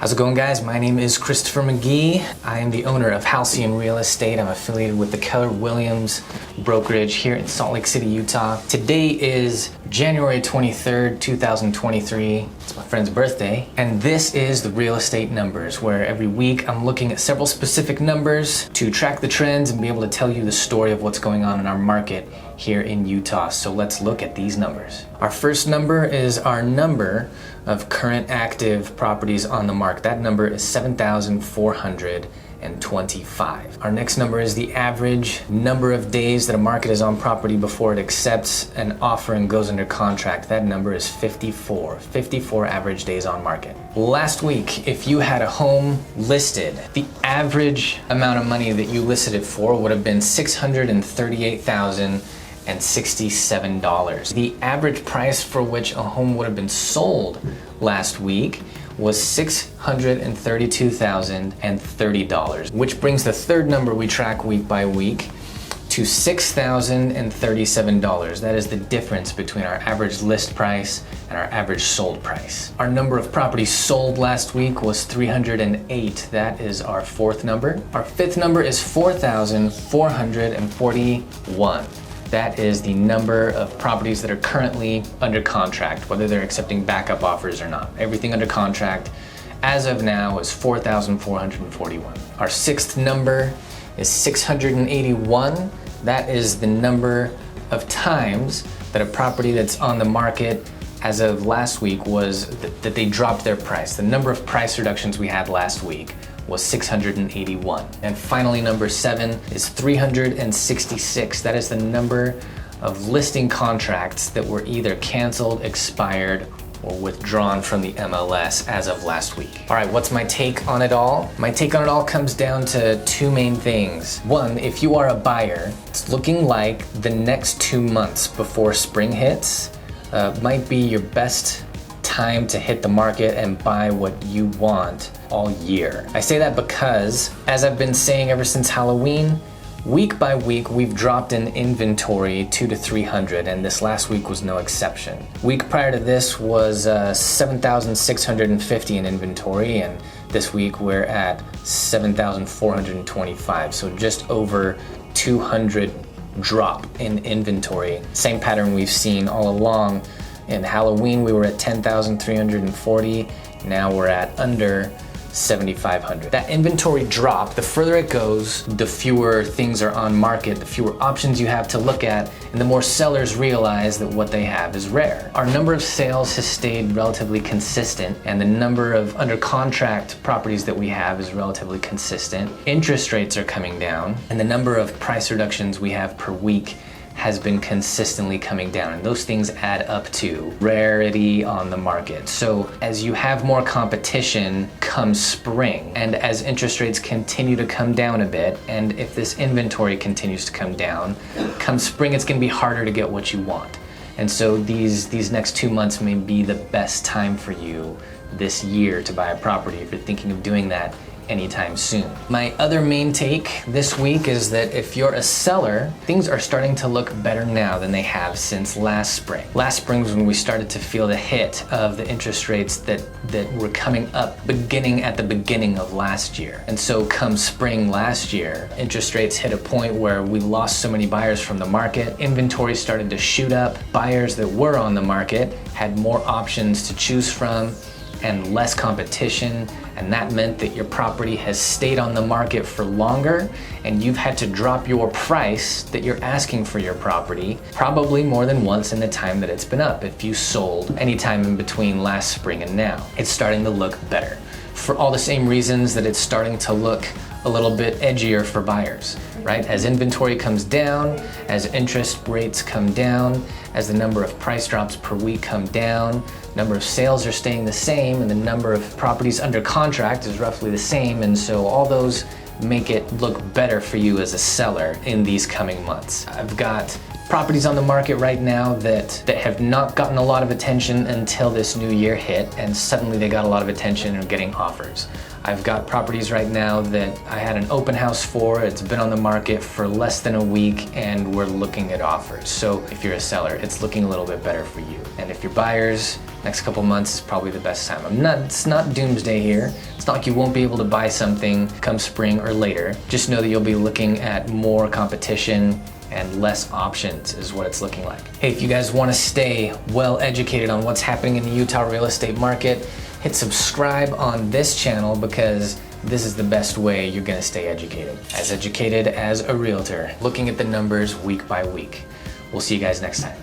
How's it going, guys? My name is Christopher McGee. I am the owner of Halcyon Real Estate. I'm affiliated with the Keller Williams brokerage here in Salt Lake City, Utah. Today is January 23rd, 2023. It's my friend's birthday. And this is the Real Estate Numbers, where every week I'm looking at several specific numbers to track the trends and be able to tell you the story of what's going on in our market here in Utah. So let's look at these numbers. Our first number is our number of current active properties on the market. That number is 7,425. Our next number is the average number of days that a market is on property before it accepts an offer and goes under contract. That number is 54. 54 average days on market. Last week, if you had a home listed, the average amount of money that you listed it for would have been $638,067. The average price for which a home would have been sold last week was $632,030, which brings the third number we track week by week to $6,037. That is the difference between our average list price and our average sold price. Our number of properties sold last week was 308. That is our fourth number. Our fifth number is 4,441. That is the number of properties that are currently under contract, whether they're accepting backup offers or not. Everything under contract as of now is 4,441. Our sixth number is 681. That is the number of times that a property that's on the market as of last week was that they dropped their price. The number of price reductions we had last week was 681. And finally, number 7 is 366. That is the number of listing contracts that were either canceled, expired, or withdrawn from the MLS as of last week. All right, what's my take on it all? My take on it all comes down to two main things. One, if you are a buyer, it's looking like the next 2 months before spring hits might be your best time to hit the market and buy what you want all year. I say that because, as I've been saying ever since Halloween, week by week we've dropped in inventory 200 to 300, and this last week was no exception. Week prior to this was 7,650 in inventory, and this week we're at 7,425, so just over 200 drop in inventory. Same pattern we've seen all along. In Halloween, we were at 10,340. Now we're at under 7,500. That inventory drop, the further it goes, the fewer things are on market, the fewer options you have to look at, and the more sellers realize that what they have is rare. Our number of sales has stayed relatively consistent, and the number of under contract properties that we have is relatively consistent. Interest rates are coming down, and the number of price reductions we have per week has been consistently coming down, and those things add up to rarity on the market. So as you have more competition come spring, and as interest rates continue to come down a bit, and if this inventory continues to come down, come spring it's gonna be harder to get what you want. And so these next 2 months may be the best time for you this year to buy a property if you're thinking of doing that anytime soon. My other main take this week is that if you're a seller, things are starting to look better now than they have since last spring. Last spring was when we started to feel the hit of the interest rates that were coming up beginning at the beginning of last year. And so come spring last year, interest rates hit a point where we lost so many buyers from the market. Inventory started to shoot up. Buyers that were on the market had more options to choose from and less competition, and that meant that your property has stayed on the market for longer, and you've had to drop your price that you're asking for your property probably more than once in the time that it's been up if you sold anytime in between last spring and now. It's starting to look better for all the same reasons that it's starting to look a little bit edgier for buyers, right? As inventory comes down, as interest rates come down, as the number of price drops per week come down, number of sales are staying the same, and the number of properties under contract is roughly the same, and so all those make it look better for you as a seller in these coming months. I've got properties on the market right now that have not gotten a lot of attention until this new year hit, and suddenly they got a lot of attention and are getting offers. I've got properties right now that I had an open house for. It's been on the market for less than a week and we're looking at offers. So if you're a seller, it's looking a little bit better for you. And if you're buyers, next couple months is probably the best time. It's not doomsday here. It's not like you won't be able to buy something come spring or later. Just know that you'll be looking at more competition and less options is what it's looking like. Hey, if you guys want to stay well educated on what's happening in the Utah real estate market, hit subscribe on this channel because this is the best way you're gonna stay educated as a realtor, looking at the numbers week by week. We'll see you guys next time.